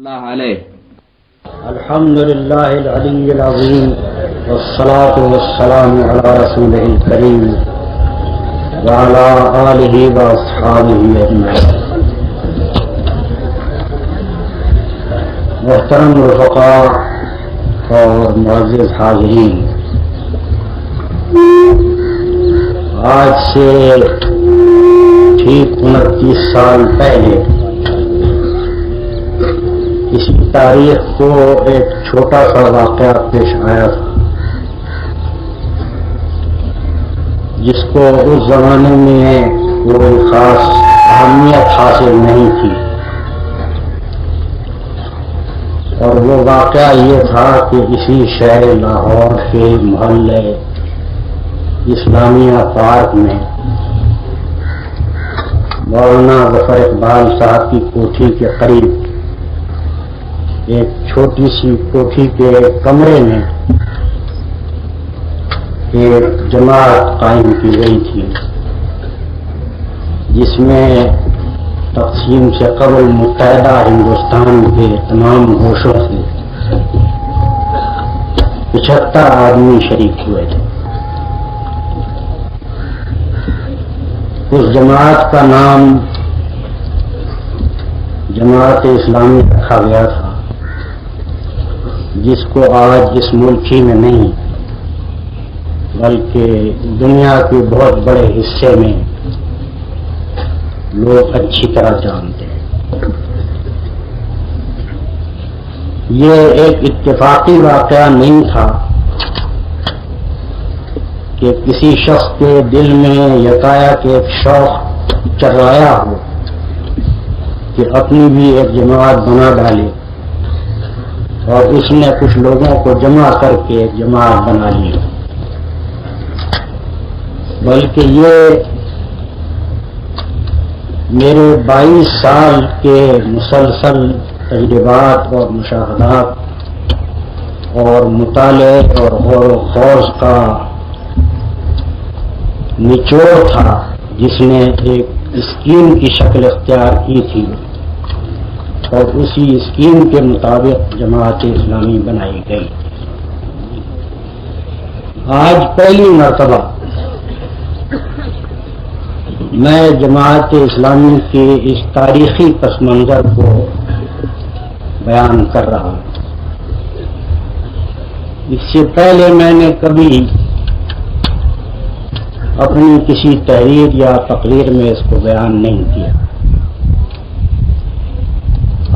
اللہ علیہ الحمد للہ العلی العظیم والصلاة والسلام علی رسولہ الکریم وعلی آلہ واصحابہ اجمعین. محترم رفقاء اور معزز حاضرین، آج سے ٹھیک 29 سال پہلے اسی تاریخ کو ایک چھوٹا سا واقعہ پیش آیا تھا جس کو اس زمانے میں کوئی خاص اہمیت حاصل نہیں تھی، اور وہ واقعہ یہ تھا کہ اسی شہر لاہور کے محلے اسلامیہ پارک میں مولانا ظفر اقبال صاحب کی کوٹھی کے قریب ایک چھوٹی سی کوٹھی کے کمرے میں ایک جماعت قائم کی گئی تھی، جس میں تقسیم سے قبل متحدہ ہندوستان کے تمام گوشوں سے 75 آدمی شریک ہوئے تھے. اس جماعت کا نام جماعت اسلامی رکھا گیا تھا، جس کو آج اس ملک ہی میں نہیں بلکہ دنیا کے بہت بڑے حصے میں لوگ اچھی طرح جانتے ہیں. یہ ایک اتفاقی واقعہ نہیں تھا کہ کسی شخص کے دل میں یکایک ایک شوق چرایا ہو کہ اپنی بھی ایک جماعت بنا ڈالے، اور اس نے کچھ لوگوں کو جمع کر کے جماعت بنا لی، بلکہ یہ میرے 22 سال کے مسلسل تجربات اور مشاہدات اور مطالعے اور غور و خوض کا نچوڑ تھا، جس نے ایک اسکیم کی شکل اختیار کی تھی، اور اسی اسکیم کے مطابق جماعت اسلامی بنائی گئی. آج پہلی مرتبہ میں جماعت اسلامی کے اس تاریخی پس منظر کو بیان کر رہا ہوں. اس سے پہلے میں نے کبھی اپنی کسی تحریر یا تقریر میں اس کو بیان نہیں کیا.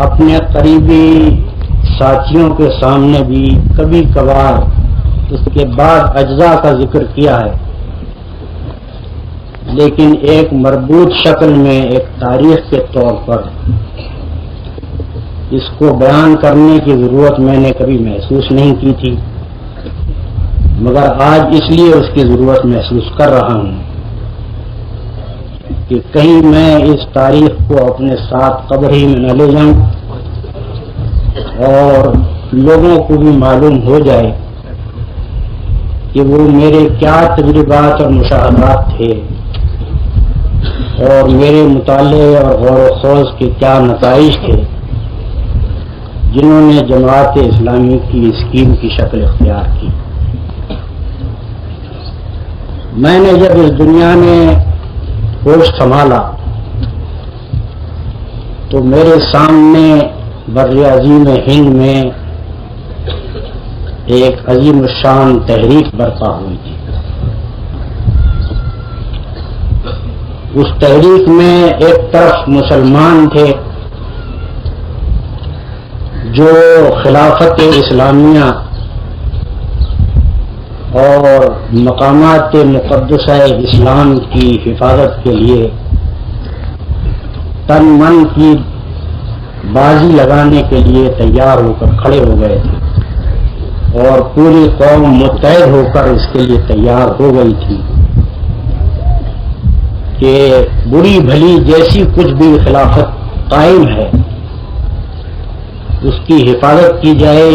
اپنے قریبی ساتھیوں کے سامنے بھی کبھی کبھار اس کے بعد اجزاء کا ذکر کیا ہے، لیکن ایک مربوط شکل میں ایک تاریخ کے طور پر اس کو بیان کرنے کی ضرورت میں نے کبھی محسوس نہیں کی تھی، مگر آج اس لیے اس کی ضرورت محسوس کر رہا ہوں کہ کہیں میں اس تاریخ کو اپنے ساتھ قبر ہی میں نہ لے جاؤں، اور لوگوں کو بھی معلوم ہو جائے کہ وہ میرے کیا تجربات اور مشاہدات تھے، اور میرے مطالعے اور غور و خوض کے کیا نتائج تھے جنہوں نے جماعت اسلامی کی اسکیم کی شکل اختیار کی. میں نے جب اس دنیا میں ہوش سنبھالا تو میرے سامنے بر عظیم ہند میں ایک عظیم الشان تحریک برپا ہوئی تھی. اس تحریک میں ایک طرف مسلمان تھے جو خلافت اسلامیہ اور مقامات مقدسہ اسلام کی حفاظت کے لیے تن من کی بازی لگانے کے لیے تیار ہو کر کھڑے ہو گئے تھے، اور پوری قوم متحد ہو کر اس کے لیے تیار ہو گئی تھی کہ بری بھلی جیسی کچھ بھی خلافت قائم ہے اس کی حفاظت کی جائے،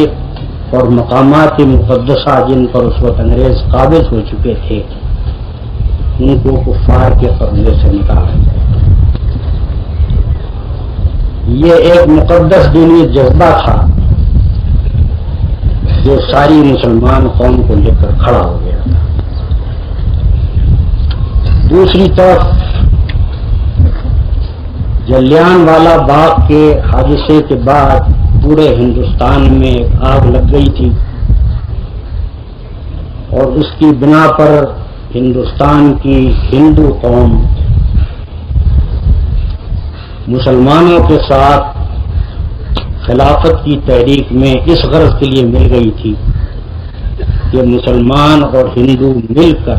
اور مقامات مقدسہ جن پر اس وقت انگریز قابض ہو چکے تھے ان کو کفار کے قبضے سے نکالا جائے. یہ ایک مقدس دینی جذبہ تھا جو ساری مسلمان قوم کو لے کر کھڑا ہو گیا تھا. دوسری طرف جلیان والا باغ کے حادثے کے بعد پورے ہندوستان میں آگ لگ گئی تھی اور اس کی بنا پر ہندوستان کی ہندو قوم مسلمانوں کے ساتھ خلافت کی تحریک میں اس غرض کے لیے مل گئی تھی کہ مسلمان اور ہندو مل کر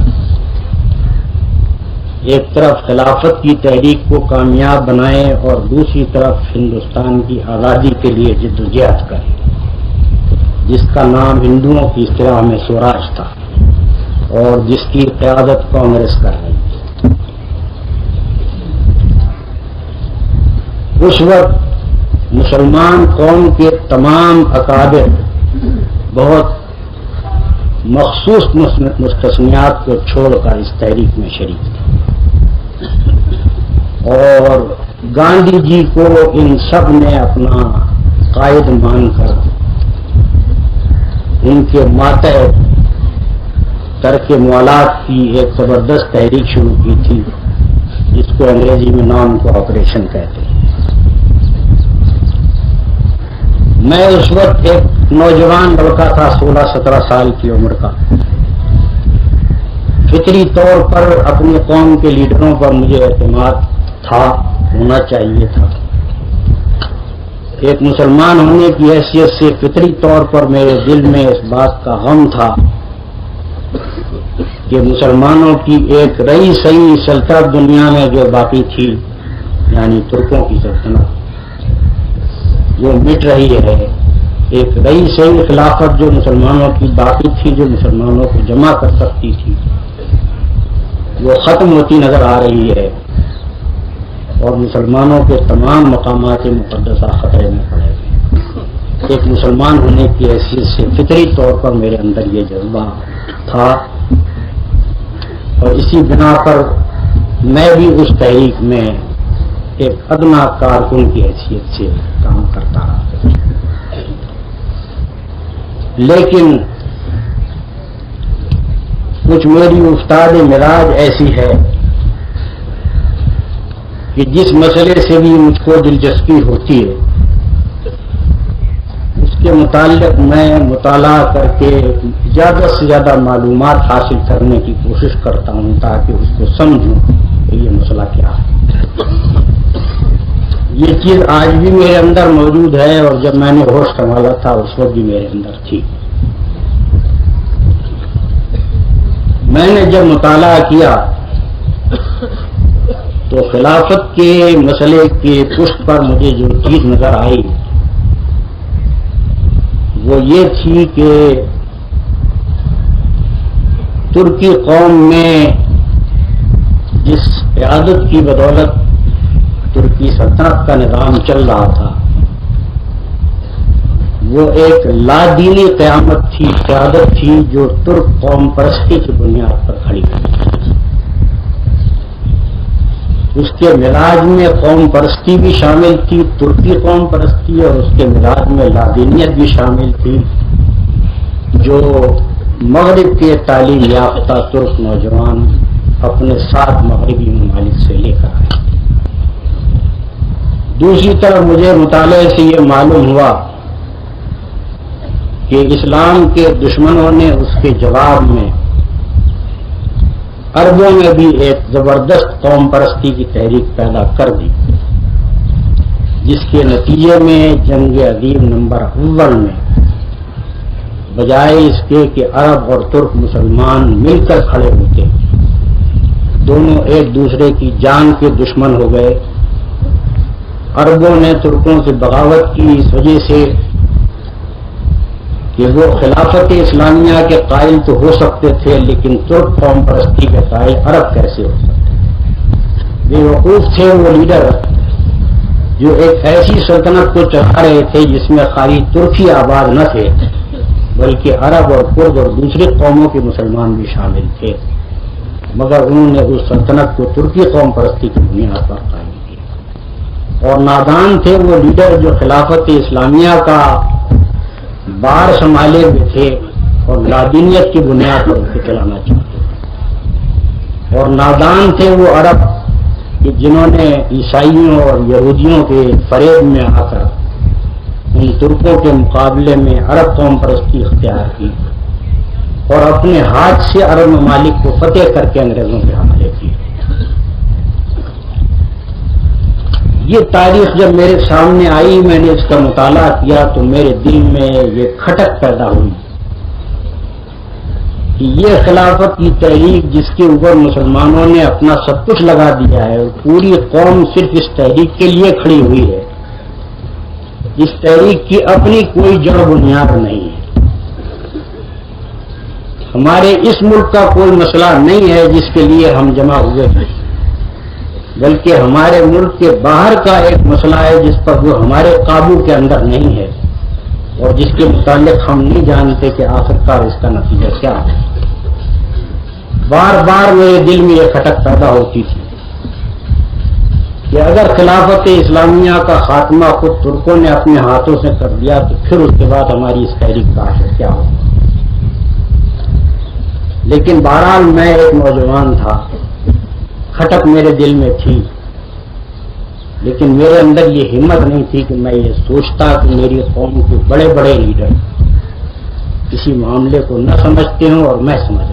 ایک طرف خلافت کی تحریک کو کامیاب بنائیں اور دوسری طرف ہندوستان کی آزادی کے لیے جدوجہد کریں، جس کا نام ہندوؤں کی اصطلاح میں سوراج تھا اور جس کی قیادت کانگریس کر رہی تھی. اس وقت مسلمان قوم کے تمام اکابر بہت مخصوص مستثنیات کو چھوڑ کر اس تحریک میں شریک تھے اور گاندھی جی کو ان سب نے اپنا قائد مان کر ان کے ماتحت ترک موالات کی ایک زبردست تحریک شروع کی تھی جس کو انگریزی میں نام کو آپریشن کہتے ہیں. میں اس وقت ایک نوجوان لڑکا تھا 16-17 سال کی عمر کا. فطری طور پر اپنی قوم کے لیڈروں پر مجھے اعتماد تھا، ہونا چاہیے تھا. ایک مسلمان ہونے کی حیثیت سے فطری طور پر میرے دل میں اس بات کا غم تھا کہ مسلمانوں کی ایک رئی سئی سلطنت دنیا میں جو باقی تھی، یعنی ترکوں کی سلطنت، وہ مٹ رہی ہے. ایک رئی سئی خلافت جو مسلمانوں کی باقی تھی، جو مسلمانوں کو جمع کر سکتی تھی، وہ ختم ہوتی نظر آ رہی ہے اور مسلمانوں کے تمام مقامات مقدسہ خطرے میں پڑے ہوئے. ایک مسلمان ہونے کی حیثیت سے فطری طور پر میرے اندر یہ جذبہ تھا اور اسی بنا پر میں بھی اس تحریک میں ایک ادنا کارکن کی حیثیت سے کام کرتا رہا. لیکن کچھ میری افتاد مراج ایسی ہے کہ جس مسئلے سے بھی مجھ کو دلچسپی ہوتی ہے اس کے متعلق میں مطالعہ کر کے زیادہ سے زیادہ معلومات حاصل کرنے کی کوشش کرتا ہوں تاکہ اس کو سمجھوں کہ یہ مسئلہ کیا ہے. یہ چیز آج بھی میرے اندر موجود ہے اور جب میں نے ہوش سنبھالا تھا اس وقت بھی میرے اندر تھی. میں نے جب مطالعہ کیا تو خلافت کے مسئلے کے پشت پر مجھے جو چیز نظر آئی وہ یہ تھی کہ ترکی قوم میں جس قیادت کی بدولت ترکی سلطنت کا نظام چل رہا تھا وہ ایک لادینی قیادت تھی جو ترک قوم پرستی کی بنیاد پر کھڑی ہوئی. اس کے مزاج میں قوم پرستی بھی شامل تھی، ترکی قوم پرستی، اور اس کے مزاج میں لادینیت بھی شامل تھی جو مغرب کے تعلیم یافتہ ترک نوجوان اپنے ساتھ مغربی ممالک سے لے کر آئے. دوسری طرف مجھے مطالعے سے یہ معلوم ہوا کہ اسلام کے دشمنوں نے اس کے جواب میں عربوں میں بھی ایک زبردست قوم پرستی کی تحریک پیدا کر دی، جس کے نتیجے میں جنگ عظیم نمبر اول میں بجائے اس کے کہ عرب اور ترک مسلمان مل کر کھڑے ہوتے، دونوں ایک دوسرے کی جان کے دشمن ہو گئے. عربوں نے ترکوں سے بغاوت کی اس وجہ سے کہ وہ خلافت اسلامیہ کے قائل تو ہو سکتے تھے لیکن ترک قوم پرستی کے قائل عرب کیسے ہو سکتے. بے وقوف تھے وہ لیڈر جو ایک ایسی سلطنت کو چلا رہے تھے جس میں خالی ترکی آباد نہ تھے بلکہ عرب اور کرد اور دوسری قوموں کے مسلمان بھی شامل تھے، مگر انہوں نے اس سلطنت کو ترکی قوم پرستی کی بنیاد پر قائم کیا. اور نادان تھے وہ لیڈر جو خلافت اسلامیہ کا بار سنبھالے ہوئے تھے اور لادینیت کی بنیاد پر اسے چلانا چاہتے، اور نادان تھے وہ عرب کہ جنہوں نے عیسائیوں اور یہودیوں کے فریب میں آ کر ان ترکوں کے مقابلے میں عرب قوم پرستی اختیار کی اور اپنے ہاتھ سے عرب ممالک کو فتح کر کے انگریزوں کے حوالے کی۔ یہ تاریخ جب میرے سامنے آئی، میں نے اس کا مطالعہ کیا تو میرے دل میں یہ کھٹک پیدا ہوئی کہ یہ خلافت کی تحریک جس کے اوپر مسلمانوں نے اپنا سب کچھ لگا دیا ہے اور پوری قوم صرف اس تحریک کے لیے کھڑی ہوئی ہے، اس تحریک کی اپنی کوئی جڑ بنیاد نہیں ہے۔ ہمارے اس ملک کا کوئی مسئلہ نہیں ہے جس کے لیے ہم جمع ہوئے ہیں، بلکہ ہمارے ملک کے باہر کا ایک مسئلہ ہے جس پر وہ ہمارے قابو کے اندر نہیں ہے اور جس کے متعلق ہم نہیں جانتے کہ آخرکار اس کا نتیجہ کیا ہے۔ بار بار میرے دل میں یہ کھٹک پیدا ہوتی تھی کہ اگر خلافت اسلامیہ کا خاتمہ خود ترکوں نے اپنے ہاتھوں سے کر دیا تو پھر اس کے بعد ہماری اس تحریک کا آخر کیا ہوگا۔ لیکن بہرحال میں ایک نوجوان تھا، کھٹک میرے دل میں تھی، لیکن میرے اندر یہ ہمت نہیں تھی کہ میں یہ سوچتا کہ میری قوم کے بڑے بڑے لیڈر کسی معاملے کو نہ سمجھتے ہوں اور میں سمجھ